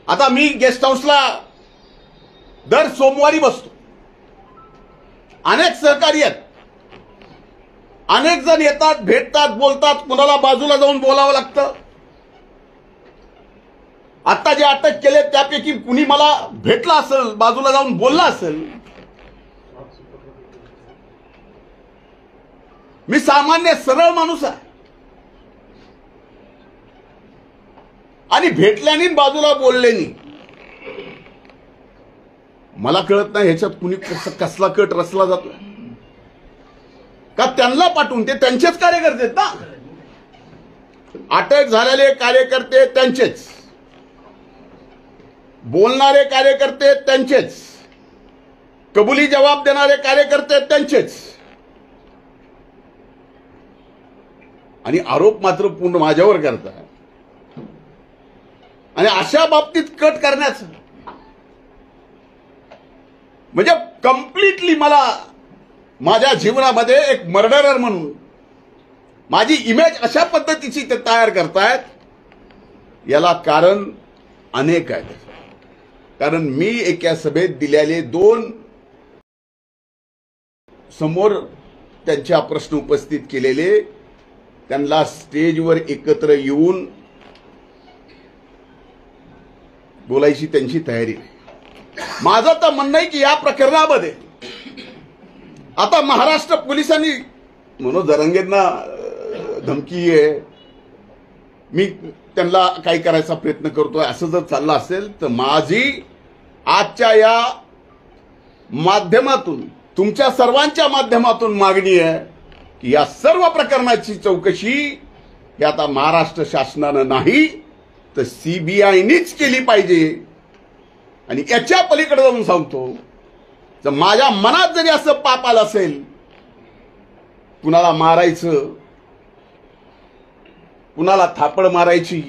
आता मी गेस्ट हाऊसला दर सोमवारी बसतो. अनेक सहकारी आहेत, अनेक जण येतात, भेटतात, बोलतात, कुणाला बाजूला जाऊन बोलावं लागतं. आता जे अटक केले त्यापैकी कुणी मला भेटला असेल, बाजूला जाऊन बोलला असेल. मी सामान्य सरळ माणूस आहे आणि भेटल्याने बाजूला बोलल्याने मला कळत नाही ह्याच्यात कुणी कसला कट रचला जातो का. त्यांना पाठवून ते त्यांचेच कार्यकर्ते आहेत ना. अटक झालेले कार्यकर्ते त्यांचेच, बोलणारे कार्यकर्ते त्यांचेच, कबुली जबाब देणारे कार्यकर्ते त्यांचेच, आणि आरोप मात्र पूर्ण माझ्यावर करतात. आणि अशा बाबतीत कट करण्याचं म्हणजे कम्प्लिटली मला माझ्या जीवनामध्ये एक मर्डरर म्हणून माझी इमेज अशा पद्धतीची ते तयार करतायत. याला कारण अनेक आहेत. कारण मी एका सभेत दिलेले 2 समोर त्यांच्या प्रश्न उपस्थित केलेले, त्यांना स्टेजवर एकत्र येऊन बोलायची त्यांची तयारी नाही. माझं तर म्हणणं आहे की या प्रकरणामध्ये आता महाराष्ट्र पोलिसांनी मनोज जरांगेंना धमकी आहे, मी त्यांना काही करायचा प्रयत्न करतोय, असं जर चाललं असेल तर माझी आजच्या या माध्यमातून, तुमच्या सर्वांच्या माध्यमातून मागणी आहे की या सर्व प्रकरणाची चौकशी ही आता महाराष्ट्र शासनानं नाही तर सीबीआयनीच केली पाहिजे. आणि याच्या पलीकडे जाऊन सांगतो, तर माझ्या मनात जरी असं पाप आलं असेल, कुणाला मारायचं, कुणाला थापड मारायची,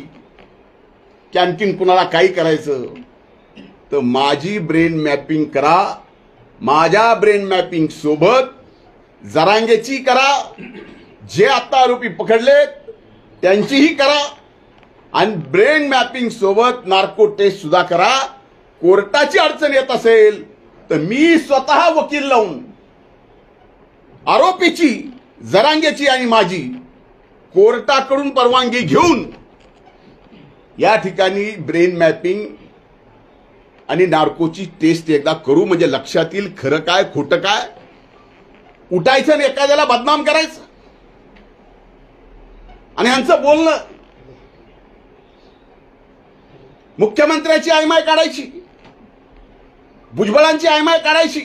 की आणखीन कुणाला काही करायचं, तर माझी ब्रेन मॅपिंग करा. माझ्या ब्रेन मॅपिंग सोबत जरांगेची करा, जे आता आरोपी पकडलेत त्यांचीही करा, आणि ब्रेन मॅपिंग सोबत नार्को टेस्ट सुद्धा करा. कोर्टाची अडचण येत असेल तर मी स्वतः वकील लावून आरोपीची, जरांगेची आणि माझी कोर्टाकडून परवानगी घेऊन या ठिकाणी ब्रेन मॅपिंग आणि नार्कोची टेस्ट एकदा करू. म्हणजे लक्षात येईल खरं काय खोटं काय. उठायचं आणि एखाद्याला बदनाम करायचं आणि ह्यांचं बोलणं मुख्यमंत्र्याची आयमाय काढायची, भुजबळांची आयमाय काढायची.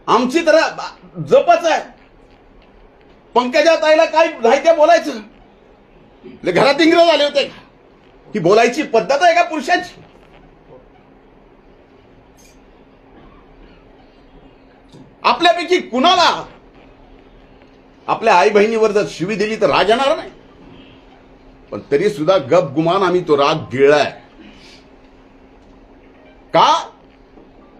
आमची तर जपच आहे. पंकजा ताईला काय नाही ते बोलायचं. घरात इंग्रज आले होते. ही बोलायची पद्धत आहे का पुरुषाची. आपल्यापैकी कुणाला आपल्या आई बहिणीवर जर शिवी दिली तर राग येणार नाही. पण तरी सुद्धा गप गुमान आम्ही तो राग गिळलाय. का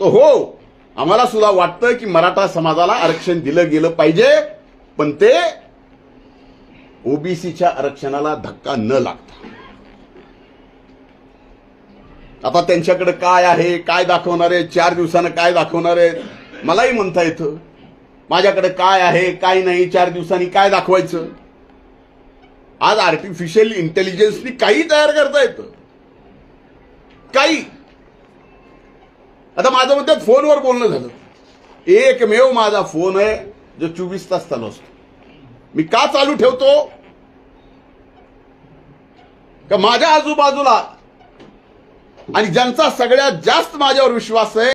तो हो, आम्हाला सुद्धा वाटतं की मराठा समाजाला आरक्षण दिलं गेलं पाहिजे, पण ते ओबीसीच्या आरक्षणाला धक्का न लागता. आता त्यांच्याकडे काय आहे, काय दाखवणार आहे, 4 दिवसानं काय दाखवणार आहे मलाही म्हणता येतं. माझ्याकडे काय आहे काय नाही, 4 दिवसांनी काय दाखवायचं. आज आर्टिफिशियल इंटेलिजन्सनी काही तयार करता येतं, काही. आता माझं म्हणतात फोनवर बोलणं झालं. एकमेव माझा फोन आहे जो 24 तास चालू असतो. मी का चालू ठेवतो का माझ्या आजूबाजूला आणि ज्यांचा सगळ्यात जास्त माझ्यावर विश्वास आहे